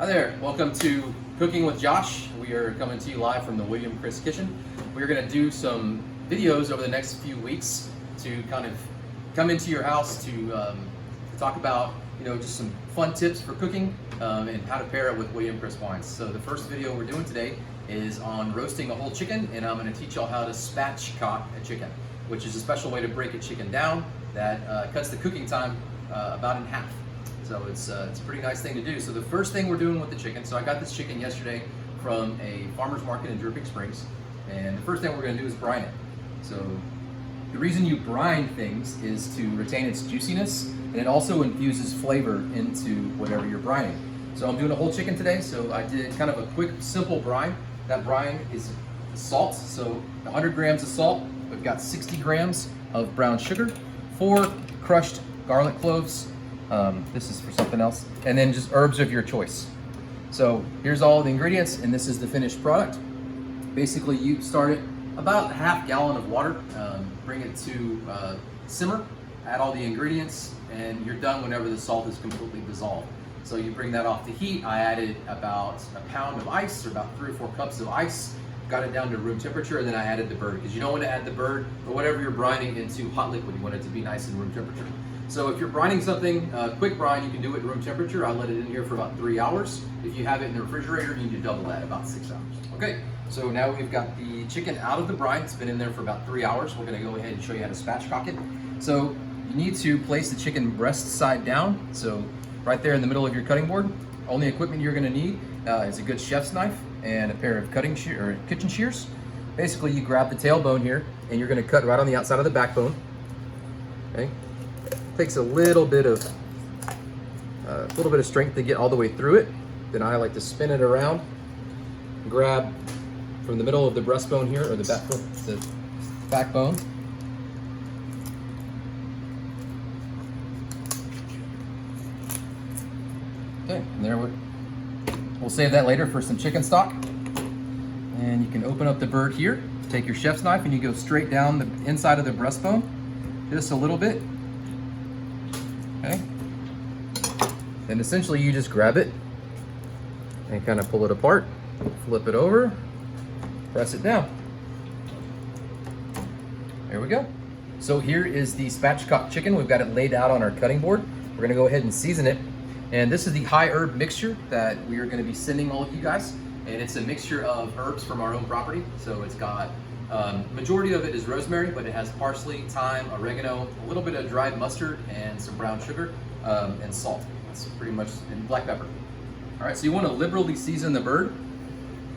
Hi there, welcome to Cooking with Josh. We are coming to you live from the William Chris Kitchen. We're going to do some videos over the next few weeks to kind of come into your house to talk about, just some fun tips for cooking and how to pair it with William Chris wines. So the first video we're doing today is on roasting a whole chicken, and I'm going to teach y'all how to spatchcock a chicken, which is a special way to break a chicken down that cuts the cooking time about in half. So it's a pretty nice thing to do. So the first thing we're doing with the chicken, so I got this chicken yesterday from a farmer's market in Dripping Springs, and the first thing we're going to do is brine it. So the reason you brine things is to retain its juiciness, and it also infuses flavor into whatever you're brining. So I'm doing a whole chicken today, so I did kind of a quick, simple brine. That brine is salt, so 100 grams of salt. We've got 60 grams of brown sugar, 4 crushed garlic cloves. This is for something else. And then just herbs of your choice. So here's all the ingredients, and this is the finished product. Basically, you start it about a half gallon of water, bring it to simmer, add all the ingredients, and you're done whenever the salt is completely dissolved. So you bring that off the heat. I added about a pound of ice, or about 3 or 4 cups of ice, got it down to room temperature, and then I added the bird, because you don't want to add the bird or whatever you're brining into hot liquid. You want it to be nice in room temperature. So if you're brining something, quick brine, you can do it at room temperature. I let it in here for about 3 hours. If you have it in the refrigerator, you need to double that, about 6 hours. Okay, so now we've got the chicken out of the brine. It's been in there for about 3 hours. We're gonna go ahead and show you how to spatchcock it. So you need to place the chicken breast side down. So right there in the middle of your cutting board. Only equipment you're gonna need is a good chef's knife and a pair of kitchen shears. Basically, you grab the tailbone here, and you're gonna cut right on the outside of the backbone. Okay. Takes a little bit of strength to get all the way through it. Then I like to spin it around, grab from the middle of the breastbone here, or the backbone. Okay, and there we'll save that later for some chicken stock. And you can open up the bird here, take your chef's knife, and you go straight down the inside of the breastbone, just a little bit. Okay. And essentially you just grab it and kind of pull it apart, flip it over, press it down. There we go. So here is the spatchcock chicken. We've got it laid out on our cutting board. We're gonna go ahead and season it. And this is the Hye Herb mixture that we are gonna be sending all of you guys. And it's a mixture of herbs from our own property. So it's got, majority of it is rosemary, but it has parsley, thyme, oregano, a little bit of dried mustard, and some brown sugar, and salt. That's pretty much, and black pepper. All right, so you want to liberally season the bird.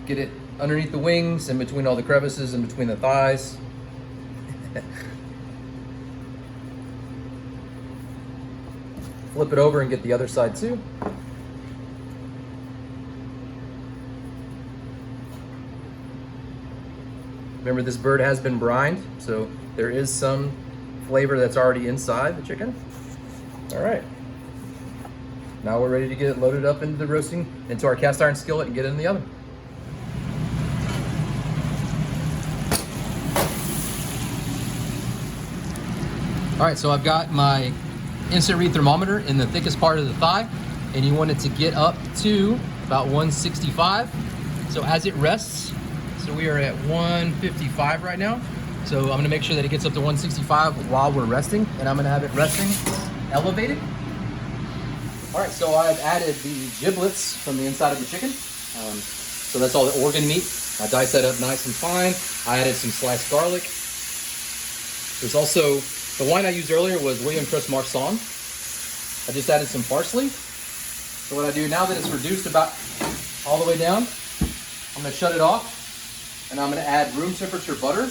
Get it underneath the wings, in between all the crevices, in between the thighs. Flip it over and get the other side too. Remember, this bird has been brined, so there is some flavor that's already inside the chicken. All right. Now we're ready to get it loaded up into the roasting, into our cast iron skillet, and get it in the oven. All right, so I've got my instant read thermometer in the thickest part of the thigh, and you want it to get up to about 165. So as it rests, so we are at 155 right now. So I'm gonna make sure that it gets up to 165 while we're resting, and I'm gonna have it resting elevated. All right, so I've added the giblets from the inside of the chicken. So that's all the organ meat. I diced that up nice and fine. I added some sliced garlic. There's also, the wine I used earlier was William Chris Marsanne. I just added some parsley. So what I do now that it's reduced about all the way down, I'm gonna shut it off. And I'm going to add room temperature butter.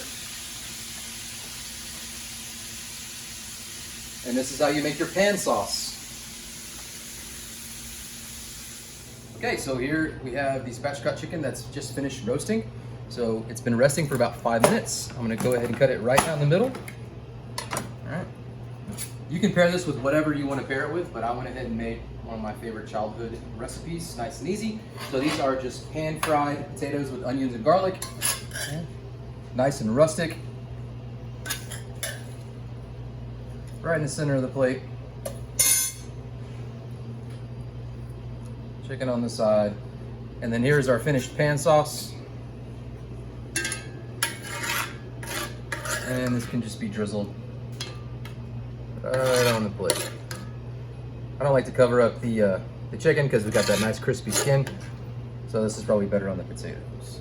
And this is how you make your pan sauce. Okay, so here we have the spatchcock chicken that's just finished roasting. So it's been resting for about 5 minutes. I'm going to go ahead and cut it right down the middle. All right. You can pair this with whatever you want to pair it with, but I went ahead and made one of my favorite childhood recipes, nice and easy. So these are just pan-fried potatoes with onions and garlic. Nice and rustic. Right in the center of the plate. chicken on the side. And then here's our finished pan sauce. And this can just be drizzled right on the plate. I don't like to cover up the chicken because we got that nice crispy skin. So this is probably better on the potatoes.